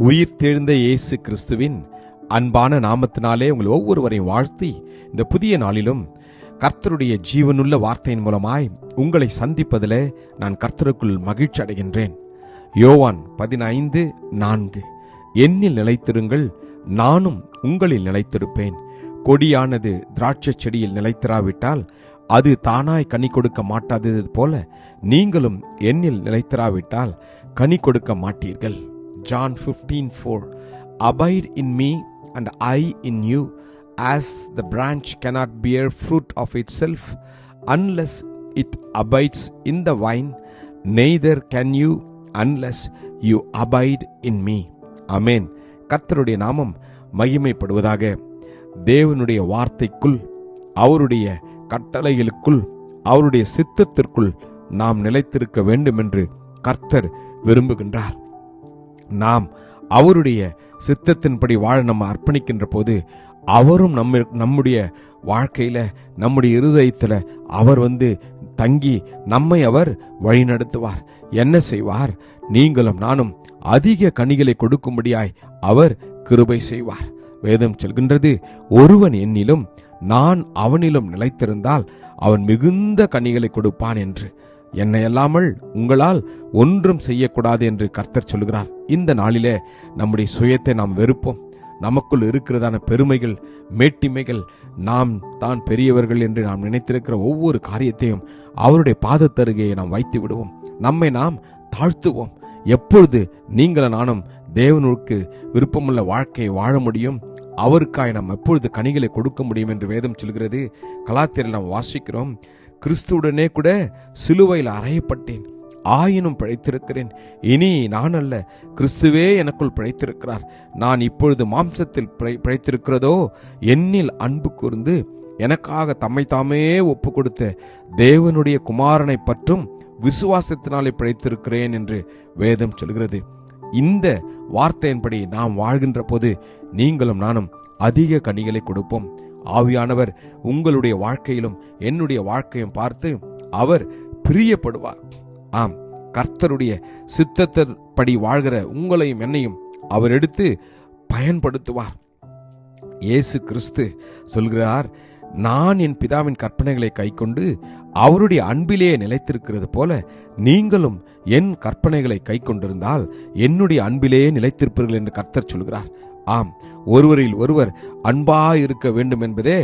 உயிர் தெழுந்த இயேசு கிறிஸ்துவின் அன்பான நாமத்தினாலே உங்கள் ஒவ்வொருவரையும் வாழ்த்தி இந்த புதிய நாளிலும் கர்த்தருடைய ஜீவனுள்ள வார்த்தையின் மூலமாய் உங்களை சந்திப்பதிலே நான் கர்த்தருக்குள் மகிழ்ச்சி அடைகின்றேன். யோவான் 15:4 என்னில் நிலைத்திருங்கள், நானும் உங்களில் நிலைத்திருப்பேன். கொடியானது திராட்சை செடியில் நிலைத்திராவிட்டால் அது தானாய் கனி கொடுக்க மாட்டாதது போல நீங்களும் என்னில் நிலைத்திராவிட்டால் கனி கொடுக்க மாட்டீர்கள். John 15:4 Abide in me and I in you, as the branch cannot bear fruit of itself unless it abides in the vine, neither can you unless you abide in me. Amen. கர்த்தருடைய நாமம் மகிமைப்படுவதாக. தேவனுடைய வார்த்தைக்குள், அவருடைய கட்டளைகளுக்குள், அவருடைய சித்தத்திற்குள் நாம் நிலைத்திருக்க வேண்டும் என்று கர்த்தர் விரும்புகின்றார். நாம் அவருடைய சித்தத்தின்படி வாழ நம்ம அர்ப்பணிக்கின்ற போது அவரும் நம்முடைய வாழ்க்கையில, நம்முடைய இருதயத்தில் அவர் தங்கி நம்மை அவர் வழிநடத்துவார். என்ன செய்வார்? நீங்களும் நானும் அதிக கனிகளை கொடுக்கும்படியாய் அவர் கிருபை செய்வார். வேதம் சொல்கின்றது, ஒருவன் என்னிலும் நான் அவனிலும் நிலைத்திருந்தால் அவன் மிகுந்த கனிகளை கொடுப்பான் என்று. என்னை அல்லாமல் உங்களால் ஒன்றும் செய்யக்கூடாது என்று கர்த்தர் சொல்கிறார். இந்த நாளிலே நம்முடைய சுயத்தை நாம் வெறுப்போம். நமக்குள் இருக்கிறதான பெருமைகள், மேட்டிமைகள், நாம் தான் பெரியவர்கள் என்று நாம் நினைத்திருக்கிற ஒவ்வொரு காரியத்தையும் அவருடைய பாதத்தருகே நாம் வைத்து விடுவோம். நம்மை நாம் தாழ்த்துவோம். எப்பொழுது நீங்களும் நானும் தேவனுக்கு விருப்பமுள்ள வாழ்க்கையை வாழ முடியும், அவருக்காய் நாம் எப்பொழுது கனிகளை கொடுக்க முடியும் என்று வேதம் சொல்கிறது. கலாத்தியரில் நாம் வாசிக்கிறோம், கிறிஸ்துவுடனே கூட சிலுவையில் அறையப்பட்டேன், ஆயினும் பிழைத்திருக்கிறேன். இனி நான் அல்ல, கிறிஸ்துவே எனக்குள் பிழைத்திருக்கிறார். நான் இப்பொழுது மாம்சத்தில் பிழைத்திருக்கிறதோ என்னில் அன்பு கூர்ந்து எனக்காக தம்மை தாமே ஒப்பு கொடுத்த தேவனுடைய குமாரனை பற்றும் விசுவாசத்தினாலே பிழைத்திருக்கிறேன் என்று வேதம் சொல்கிறது. இந்த வார்த்தையின்படி நாம் வாழ்கின்ற போது நீங்களும் நானும் அதிக கனிகளை கொடுப்போம். ஆவியானவர் உங்களுடைய வாழ்க்கையிலும் என்னுடைய வாழ்க்கையும் பார்த்து அவர் பிரியப்படுவார். ஆம், கர்த்தருடைய சித்தத்தின்படி வாழ்கிற உங்களையும் என்னையும் அவர் எடுத்து பயன்படுத்துவார். இயேசு கிறிஸ்து சொல்கிறார், நான் என் பிதாவின் கற்பனைகளை கைக்கொண்டு அவருடைய அன்பிலே நிலைத்திருக்கிறது போல நீங்களும் என் கற்பனைகளை கைக்கொண்டிருந்தால் என்னுடைய அன்பிலேயே நிலைத்திருப்பீர்கள் என்று கர்த்தர் சொல்கிறார். ஆம், ஒருவரில் ஒருவர் அன்பாயிருக்க வேண்டும் என்பதே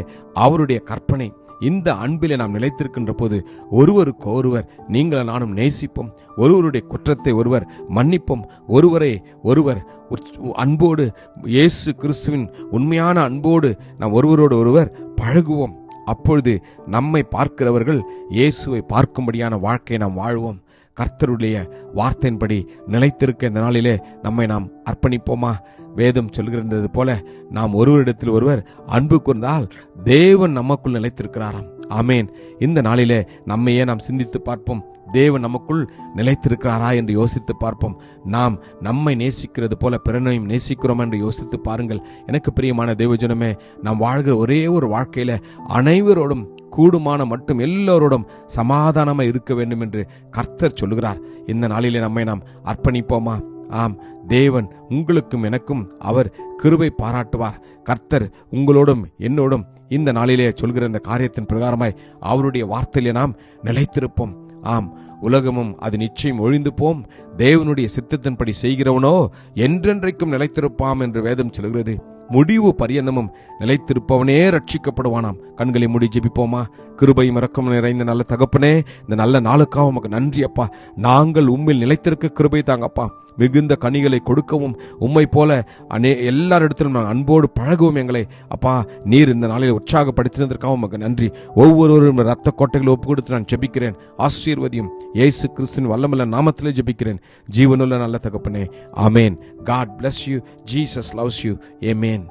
அவருடைய கற்பனை. இந்த அன்பிலே நாம் நிலைத்திருக்கின்ற போது ஒருவருக்கு ஒருவர் நீங்கள் நானும் நேசிப்போம், ஒருவருடைய குற்றத்தை ஒருவர் மன்னிப்போம், ஒருவரை ஒருவர் அன்போடு, இயேசு கிறிஸ்துவின் உண்மையான அன்போடு நாம் ஒருவரோடு ஒருவர் பழகுவோம். அப்பொழுது நம்மை பார்க்கிறவர்கள் இயேசுவை பார்க்கும்படியான வாழ்க்கையை நாம் வாழ்வோம். கர்த்தருடைய வார்த்தையின்படி நிலைத்திருக்க இந்த நாளிலே நம்மை நாம் அர்ப்பணிப்போமா? வேதம் சொல்கிறது போல நாம் ஒருவரிடத்தில் ஒருவர் அன்பு கூர்ந்தால் தேவன் நமக்குள் நிலைத்திருக்கிறாராம். ஆமேன். இந்த நாளிலே நம்மையே நாம் சிந்தித்து பார்ப்போம். தேவன் நமக்குள் நிலைத்திருக்கிறாரா என்று யோசித்து பார்ப்போம். நாம் நம்மை நேசிக்கிறது போல பிறனையும் நேசிக்கிறோம் என்று யோசித்து பாருங்கள். எனக்கு பிரியமான தேவஜனமே, நாம் வாழ்கிற ஒரே ஒரு வாழ்க்கையில அனைவரோடும் கூடுமான மட்டும் எல்லோரோடும் சமாதானமாக இருக்க வேண்டும் என்று கர்த்தர் சொல்லுகிறார். இந்த நாளிலே நம்மை நாம் அர்ப்பணிப்போமா? ஆம், தேவன் உங்களுக்கும் எனக்கும் அவர் கிருபை பாராட்டுவார். கர்த்தர் உங்களோடும் என்னோடும் இந்த நாளிலே சொல்கிற இந்த காரியத்தின் பிரகாரமாய் அவருடைய வார்த்தையிலே நாம் நிலைத்திருப்போம். ஆம், உலகமும் அது நிச்சயம் ஒழிந்து போம், தேவனுடைய சித்தத்தின்படி செய்கிறவனோ என்றென்றைக்கும் நிலைத்திருப்பாம் என்று வேதம் சொல்கிறது. முடிவு பரியந்தமும் நிலைத்திருப்பவனே ரட்சிக்கப்படுவானாம். கண்களை மூடி ஜெபிப்போமா? கிருபையும் இரக்கமும் நிறைந்த நல்ல தகப்பனே, இந்த நல்ல நாளுக்காக உமக்கு நன்றி அப்பா. நாங்கள் உம்மில் நிலைத்திருக்க கிருபை தாங்கப்பா. மிகுந்த கனிகளை கொடுக்கவும், உம்மை போல எல்லாரிடத்திலும் நாங்கள் அன்போடு பழகவும் எங்களை அப்பா நீர் இந்த நாளில் உற்சாகப்படுத்தினதற்காக உமக்கு நன்றி. ஒவ்வொருவரும் ரத்த கோட்டைகளை ஒப்பு கொடுத்து நான் ஜெபிக்கிறேன். ஆசீர்வதியும் இயேசு கிறிஸ்துவின் வல்லமையுள்ள நாமத்திலே ஜெபிக்கிறேன், ஜீவனுள்ள நல்ல தகப்பனே. ஆமேன். God bless you. Jesus loves you. Amen.